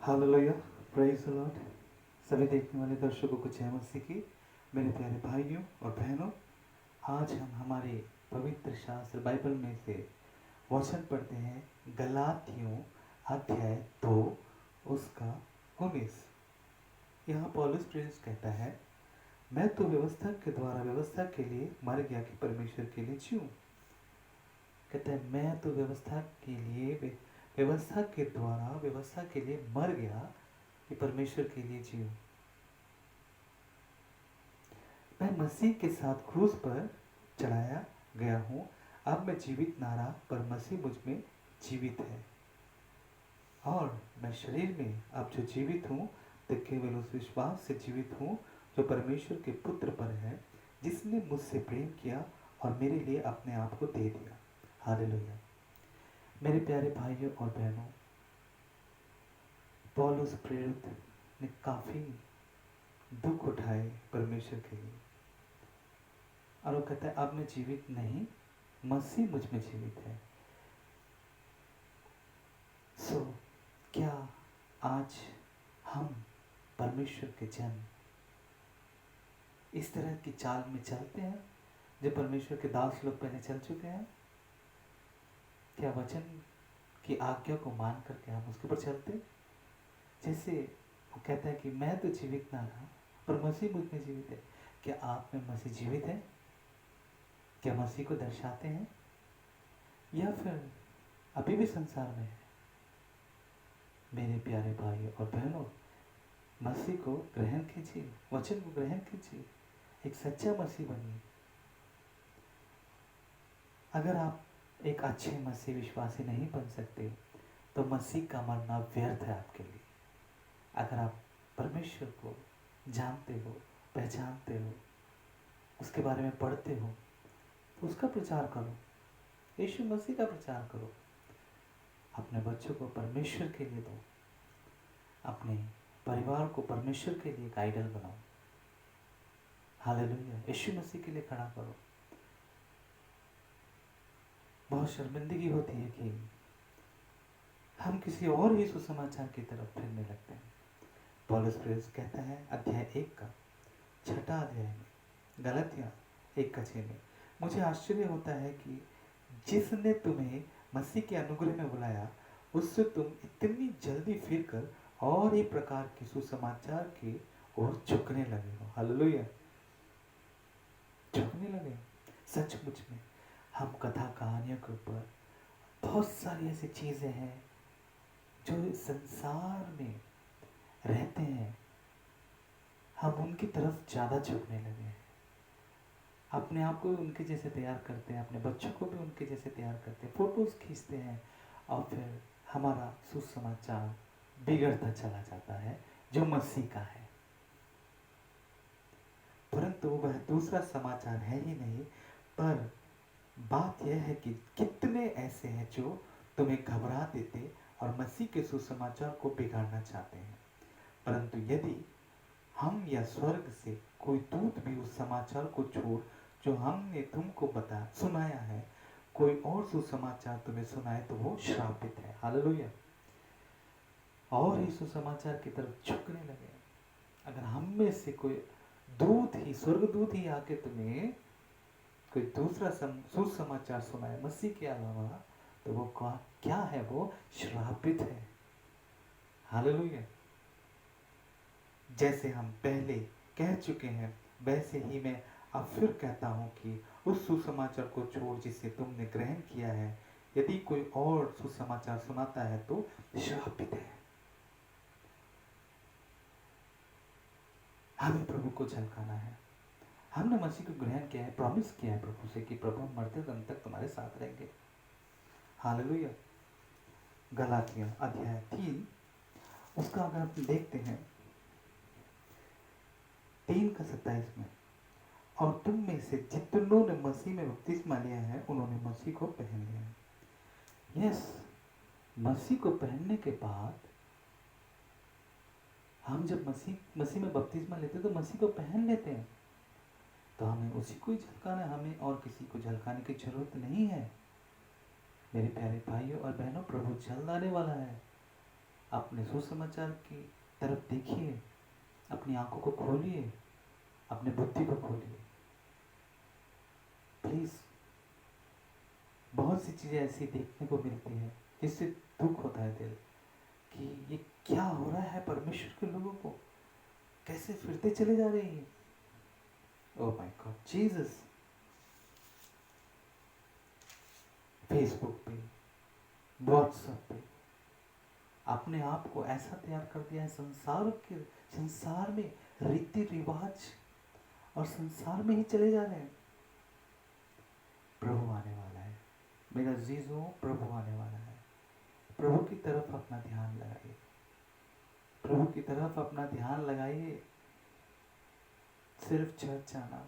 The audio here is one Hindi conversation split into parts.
Hallelujah, praise the Lord. सभी देखने वाले दर्शकों को जय मसीह की। मेरे प्यारे भाइयों और बहनों, आज हम हमारे पवित्र शास्त्र बाइबल में से वचन पढ़ते हैं गलातियों अध्याय 2 उसका 19। यहाँ पौलुस प्रेरित कहता है, मैं तो व्यवस्था के द्वारा व्यवस्था के लिए मर गया कि परमेश्वर के लिए जीऊं। कहता है मैं तो व्यवस्था के द्वारा व्यवस्था के लिए मर गया कि परमेश्वर के लिए जीऊं। मैं मसीह के साथ क्रूस पर चढ़ाया गया हूँ। अब मैं जीवित ना रहा पर मसीह मुझ में जीवित है, और मैं शरीर में अब जो जीवित हूँ तो केवल उस विश्वास से जीवित हूँ जो परमेश्वर के पुत्र पर है, जिसने मुझसे प्रेम किया और मेरे लिए अपने आप को दे दिया। हालेलुया। मेरे प्यारे भाइयों और बहनों, पौलुस प्रेरित ने काफ़ी दुख उठाए परमेश्वर के लिए, और वो कहता है अब मैं जीवित नहीं, मसीह मुझ में जीवित है। क्या आज हम परमेश्वर के जन इस तरह की चाल में चलते हैं जो परमेश्वर के दास लोग पहले चल चुके हैं? क्या वचन की आज्ञा को मान करके हम उसके ऊपर चलते? जैसे वो कहता है कि मैं तो जीवित ना रहा पर मसीह मुझ में जीवित है। क्या आप में मसीह जीवित है? क्या मसीह को दर्शाते हैं, या फिर अभी भी संसार में है? मेरे प्यारे भाइयों और बहनों, मसीह को ग्रहण कीजिए, वचन को ग्रहण कीजिए, एक सच्चा मसीह बनिए। अगर आप एक अच्छे मसीह विश्वासी नहीं बन सकते तो मसीह का मरना व्यर्थ है आपके लिए। अगर आप परमेश्वर को जानते हो, पहचानते हो, उसके बारे में पढ़ते हो, तो उसका प्रचार करो, यीशु मसीह का प्रचार करो। अपने बच्चों को परमेश्वर के लिए दो, अपने परिवार को परमेश्वर के लिए एक आइडल बनाओ। हालेलुया। यीशु मसीह के लिए खड़ा करो। बहुत शर्मिंदगी होती है कि हम किसी और ही सुसमाचार की तरफ फिरने लगते हैं। पौलुस प्रेरित कहता है अध्याय 1 का 6 अध्याय में, गलातियाँ 1:6 में, मुझे आश्चर्य होता है कि जिसने तुम्हें मसीह के अनुग्रह में बुलाया उससे तुम इतनी जल्दी फिरकर और एक प्रकार की सुसमाचार की ओर झुकने लगे हो। हालेलुया। झुकने लगे। सचमुच में हम कथा कहानियों के ऊपर बहुत सारी ऐसी चीज़ें हैं जो इस संसार में रहते हैं, हम उनकी तरफ ज़्यादा झुकने लगे हैं। अपने आप को भी उनके जैसे तैयार करते हैं, अपने बच्चों को भी उनके जैसे तैयार करते हैं, फोटोज़ खींचते हैं, और फिर हमारा सुसमाचार बिगड़ता चला जाता है जो मसीह का है। परंतु वह दूसरा समाचार है ही नहीं, पर बात यह है कि कितने ऐसे हैं जो तुम्हें घबरा देते और मसीह के सुसमाचार को बिगाड़ना चाहते हैं। परंतु यदि हम या स्वर्ग से कोई दूत भी उस समाचार को छोड़ जो हमने तुमको सुनाया है, कोई और सुसमाचार तुम्हें सुनाए तो वो श्रापित है। हालेलुया। और इस सुसमाचार की तरफ झुकने लगे। अगर हम में से कोई दूत ही, स्वर्गदूत ही आके तुम्हें कोई दूसरा सुसमाचार सुनाए मसीह के अलावा, तो वो क्या है? वो श्रापित है। हालेलुया। जैसे हम पहले कह चुके हैं वैसे ही मैं अब फिर कहता हूँ कि उस सुसमाचार को छोड़ जिसे तुमने ग्रहण किया है, यदि कोई और सुसमाचार सुनाता है तो श्रापित है। हमें प्रभु को झलकाना है। हमने मसीह को ग्रहण किया है, प्रॉमिस किया है प्रभु से कि प्रभु हम मरते दम तक तुम्हारे साथ रहेंगे। हालेलुया। गलातियां अध्याय 3 उसका अगर हम देखते हैं 3:27 में, और तुम में से जितनों ने मसीह में बपतिस्मा लिया है उन्होंने मसीह को पहन लिया है। यस, मसीह को पहनने के बाद हम जब मसीह में बपतिस्मा लेते हैं तो मसीह को पहन लेते हैं, तो हमें उसी को ही झलकाना है, हमें और किसी को झलकाने की जरूरत नहीं है। मेरे प्यारे भाइयों और बहनों, प्रभु जल्द आने वाला है। अपने सुसमाचार की तरफ देखिए, अपनी आंखों को खोलिए, अपने बुद्धि को खोलिए प्लीज़। बहुत सी चीज़ें ऐसी देखने को मिलती हैं जिससे दुख होता है दिल कि ये क्या हो रहा है परमेश्वर के लोगों को, कैसे फिरते चले जा रहे हैं। Oh my God Jesus. Facebook पे, व्हाट्सएप पे अपने आप को ऐसा तैयार कर दिया है, संसार में रीति रिवाज और संसार में ही चले जा रहे हैं। प्रभु आने वाला है मेरा जीजो, प्रभु आने वाला है। प्रभु की तरफ अपना ध्यान लगाइए, प्रभु की तरफ अपना ध्यान लगाइए। सिर्फ चर्च जाना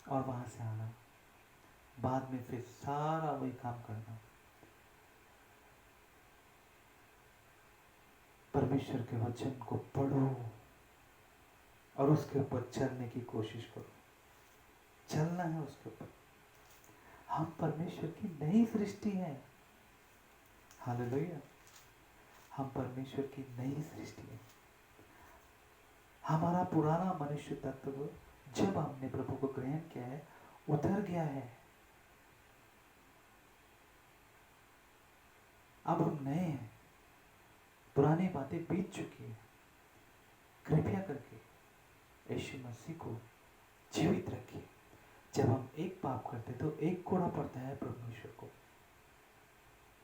और वहां से आना, बाद में फिर सारा वही काम करना। परमेश्वर के वचन को पढ़ो और उसके ऊपर चलने की कोशिश करो। चलना है उसके ऊपर। हम परमेश्वर की नई सृष्टि हैं। हालेलुया। हम परमेश्वर की नई सृष्टि है। हमारा पुराना मनुष्य तत्व जब हमने प्रभु को ग्रहण किया है उतर गया है। अब हम नए हैं, पुरानी बातें बीत चुकी है। कृपया करके यीशु मसीह को जीवित रखिए। जब हम एक पाप करते तो एक कोड़ा पड़ता है परमेश्वर को।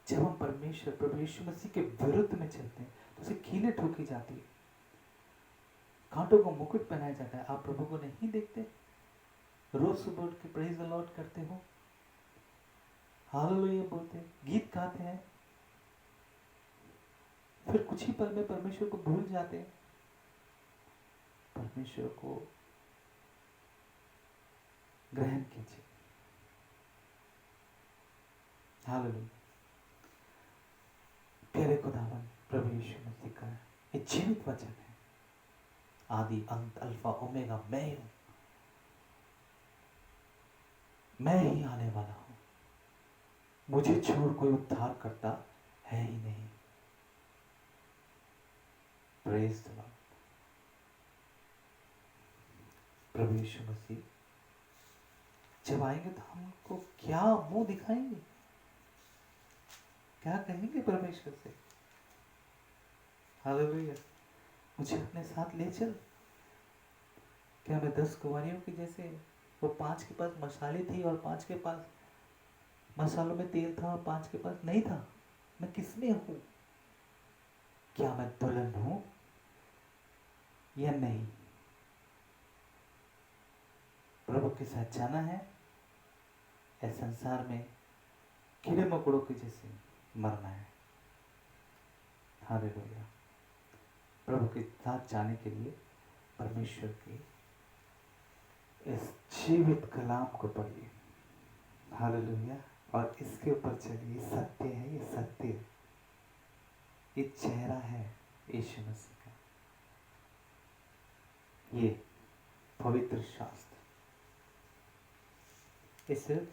जब हम प्रभु यीशु मसीह के विरुद्ध में चलते हैं तो उसे कीलें ठोकी जाती है, कांटों को मुकुट पहनाया जाता है। आप प्रभु को नहीं देखते? रोज सुबह उठ के प्रेज द लॉर्ड करते हो, हालेलुया बोलते, गीत गाते हैं, फिर कुछ ही पल में परमेश्वर को भूल जाते हैं। परमेश्वर को ग्रहण कीजिए। हालेलुया। प्यारे खुदावन प्रभु यीशु मसीह का ये जीवित वचन है, आदि अंत अल्फा ओमेगा मैं हूं, मैं ही आने वाला हूं, मुझे छोड़ कोई उद्धार करता है ही नहीं। Praise the lord. प्रभु यीशु मसीह जब आएंगे तो हमको क्या मुंह दिखाएंगे, क्या कहेंगे परमेश्वर से? हालेलुया। मुझे अपने साथ ले चल। क्या मैं 10 कुंवारियों की जैसे, वो 5 के पास मसाले थी और 5 के पास मसालों में तेल था और 5 के पास नहीं था? मैं किसमें हूं? क्या मैं दुल्हन हूं या नहीं? प्रभु के साथ जाना है या संसार में कीड़े मकोड़ों के जैसे मरना है? हालेलुया। प्रभु के साथ जाने के लिए परमेश्वर के इस जीवित कलाम को पढ़िए। हालेलुया। और इसके ऊपर चलिए। सत्य है, ये सत्य है, ये चेहरा है यीशु मसीह का, ये पवित्र शास्त्र। ये सिर्फ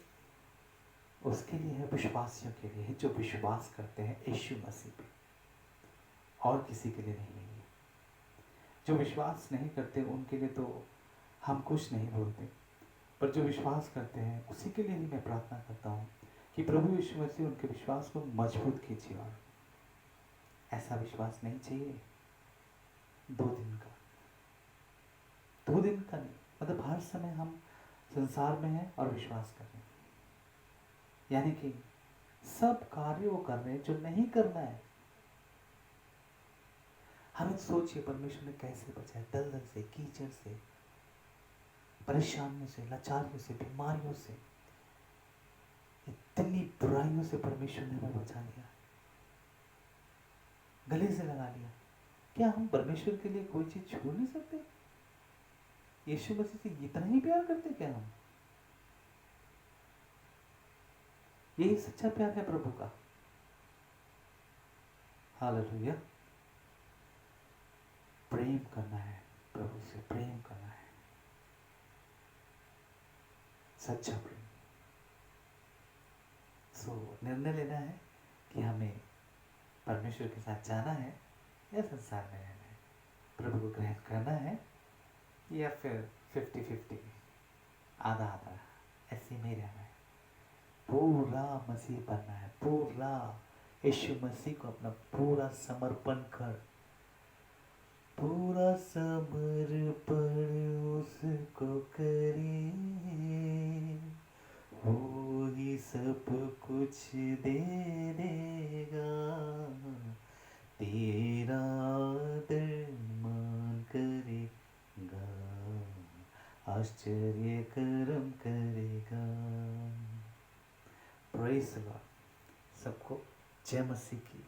उसके लिए है, विश्वासियों के लिए है जो विश्वास करते हैं यीशु मसीह पे, और किसी के लिए नहीं है। जो विश्वास नहीं करते उनके लिए तो हम कुछ नहीं बोलते, पर जो विश्वास करते हैं उसी के लिए ही मैं प्रार्थना करता हूँ कि प्रभु यीशु मसीह उनके विश्वास को मजबूत कीजिए। और ऐसा विश्वास नहीं चाहिए 2 दिन का, 2 दिन का नहीं, मतलब हर समय हम संसार में हैं और विश्वास कर रहे हैं, यानी कि सब कार्य वो कर रहे हैं जो नहीं करना है। हमें सोचिए परमेश्वर ने कैसे बचाया, दलदल से, कीचड़ से, परेशानियों से, लाचारियों से, बीमारियों से, इतनी बुराइयों से परमेश्वर ने हमें बचा लिया, गले से लगा लिया। क्या हम परमेश्वर के लिए कोई चीज छोड़ नहीं सकते? यीशु मसीह से इतना ही प्यार करते क्या हम? यही सच्चा प्यार है प्रभु का। हालेलुया। प्रेम करना है, प्रभु से प्रेम करना है, सच्चा प्रेम। निर्णय लेना है कि हमें परमेश्वर के साथ जाना है या संसार में रहना है, प्रभु को ग्रहण करना है या फिर 50-50 आधा आधा ऐसे में ही रहना है। पूरा मसीह बनना है, पूरा यीशु मसीह को अपना पूरा समर्पण कर, पूरा समर्पण उसको करे, वो ही सब कुछ दे देगा, तेरा आदर मान करेगा, आश्चर्य कर्म करेगा। Praise the Lord. सबको जय मसीह की।